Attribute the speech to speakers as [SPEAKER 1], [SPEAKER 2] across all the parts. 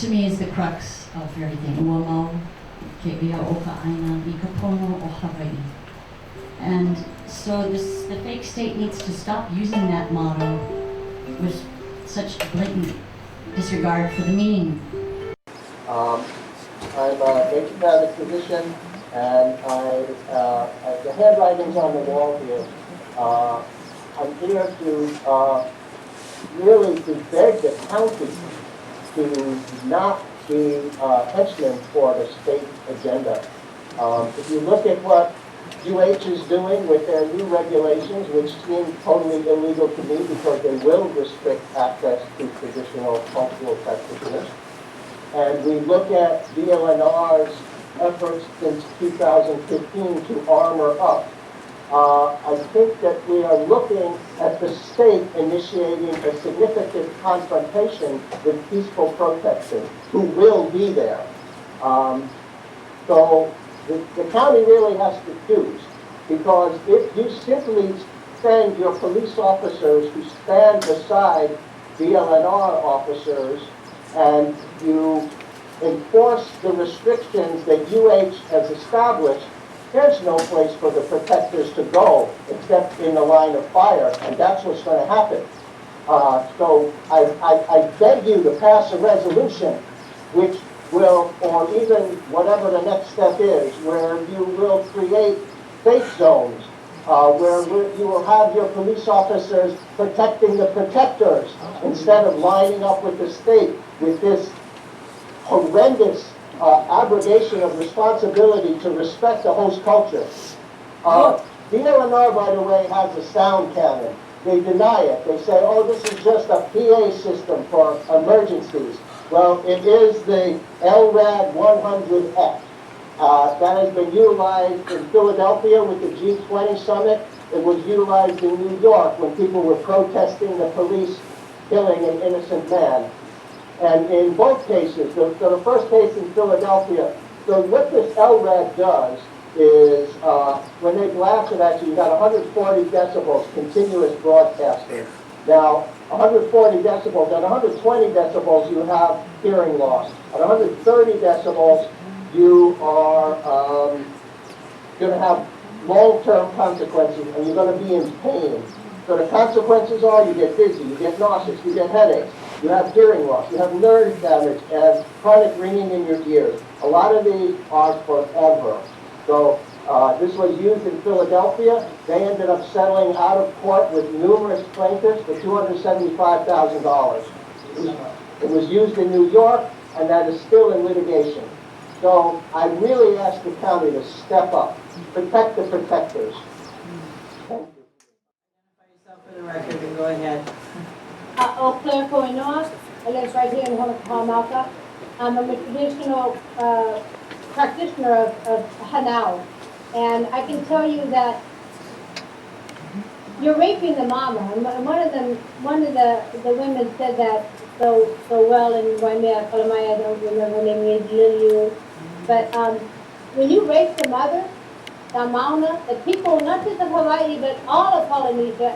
[SPEAKER 1] to me is the crux of everything. Ua mau, ke ia o ka aina, I ka pono o Hawaii. And so the fake state needs to stop using that motto with such blatant disregard for the meaning.
[SPEAKER 2] I'm a nature medicine physician, and the handwriting's on the wall here. I'm here to really to beg the county to not be henchmen for the state agenda. If you look at what UH is doing with their new regulations, which seem totally illegal to me because they will restrict access to traditional cultural practitioners, and we look at DLNR's efforts since 2015 to armor up, I think that we are looking at the state initiating a significant confrontation with peaceful protesters who will be there. So the county really has to choose, because if you simply send your police officers who stand beside DLNR officers and you enforce the restrictions that UH has established, there's no place for the protectors to go except in the line of fire, and that's what's going to happen. So I beg you to pass a resolution which will, or even whatever the next step is, where you will create safe zones, where you will have your police officers protecting the protectors instead of lining up with the state with this horrendous abrogation of responsibility to respect the host culture. DLNR, by the way, has a sound cannon. They deny it. They say, oh, this is just a PA system for emergencies. Well, it is the LRAD 100F. That has been utilized in Philadelphia with the G20 summit. It was utilized in New York when people were protesting the police killing an innocent man. And in both cases, the first case in Philadelphia, so what this LRAD does is when they blast it at you, you got 140 decibels continuous broadcasting. Now, 140 decibels, at 120 decibels you have hearing loss. At 130 decibels you are going to have long-term consequences, and you're going to be in pain. So the consequences are you get dizzy, you get nauseous, you get headaches, you have hearing loss, you have nerve damage, and chronic ringing in your ears. A lot of these are forever. So this was used in Philadelphia. They ended up settling out of court with numerous plaintiffs for $275,000. It was used in New York, and that is still in litigation. So I really ask the county to step up, protect the protectors. Thank you.
[SPEAKER 3] Identify yourself for the record and go ahead.
[SPEAKER 4] Clare Loprinzi. I live right here in Mauna Kea. I'm a traditional practitioner of Hanau, and I can tell you that you're raping the mama. And one of the women said that so well in Waimea Kalamai. I don't remember her name is Liliu, but when you rape the mother, the Mauna, the people not just of Hawaii but all of Polynesia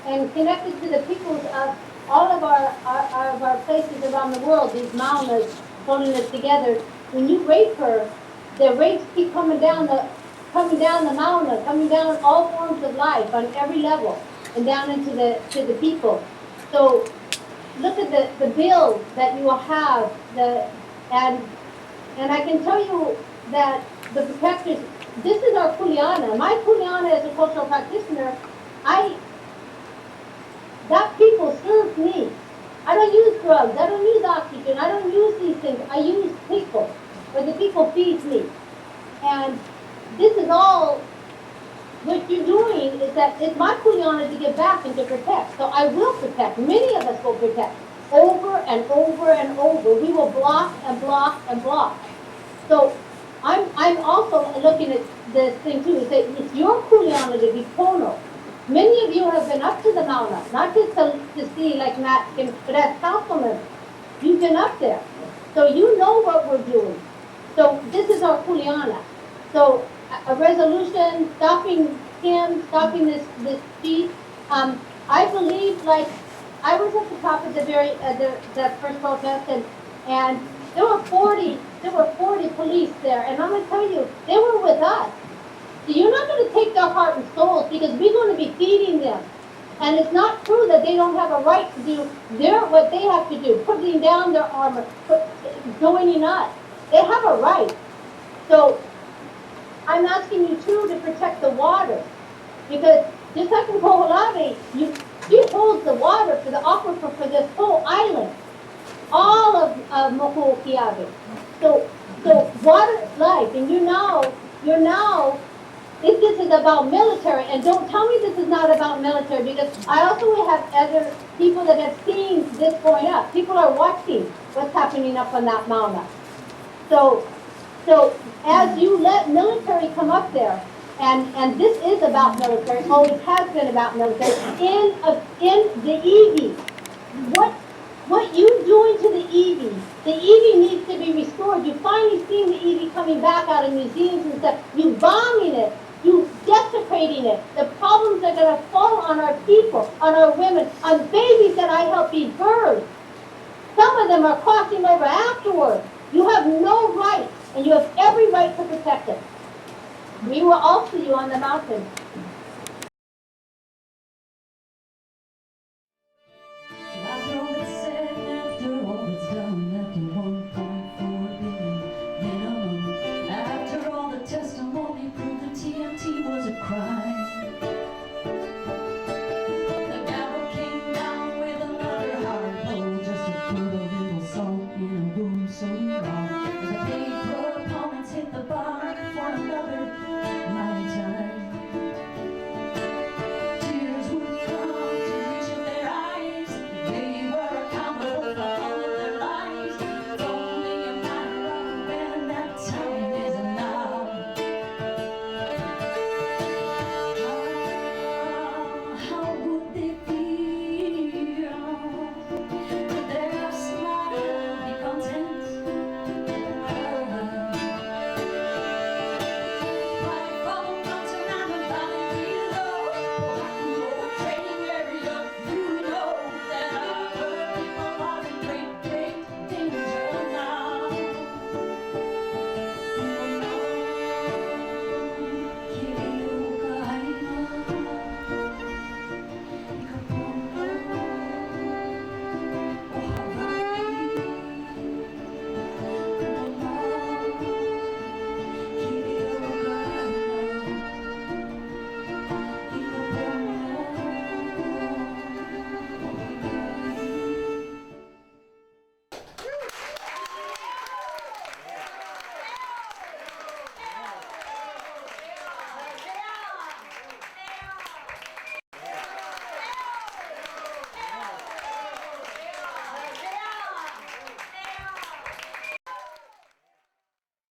[SPEAKER 4] and connected to the peoples of all of our places around the world, these Maunas holding it together. When you rape her, the rapes keep coming down the Mauna, coming down all forms of life on every level and down into the people. So look at the bill that you will have, and I can tell you that the protectors, this is our kuleana. My kuleana as a cultural practitioner, that people serve me. I don't use drugs, I don't use oxygen, I don't use these things. I use people, or the people feed me. And this is all, what you're doing is that it's my kuleana to give back and to protect. So I will protect, many of us will protect, over and over and over. We will block and block and block. So I'm also looking at this thing too, to say it's your kuleana to be pono. Many of you have been up to the Mauna, not just to see like Matt, but as councilmen, you've been up there. So you know what we're doing. So this is our kuleana. So a resolution stopping him, stopping this speech. I believe, like, I was at the top of the first protest, and there were 40 police there, and I'm gonna tell you, they were with us. So you're not gonna take their heart and souls because we're gonna be feeding them. And it's not true that they don't have a right to do what they have to do, putting down their armor, joining us. They have a right. So I'm asking you too to protect the water, because just like in Koholave, you hold the water for the aquifer for this whole island, all of Mokuokiave. So water is life, and you're now. If this is about military, and don't tell me this is not about military, because I also have other people that have seen this going up. People are watching what's happening up on that mountain. So as you let military come up there, and this is about military, always has been about military, in the EV, what you doing to the EV? The EV needs to be restored. You finally seen the EV coming back out of museums and stuff. You bombing it. You desecrating it. The problems are going to fall on our people, on our women, on babies that I help be birthed. Some of them are crossing over afterwards. You have no right, and you have every right to protect it. We will all see you on the mountain.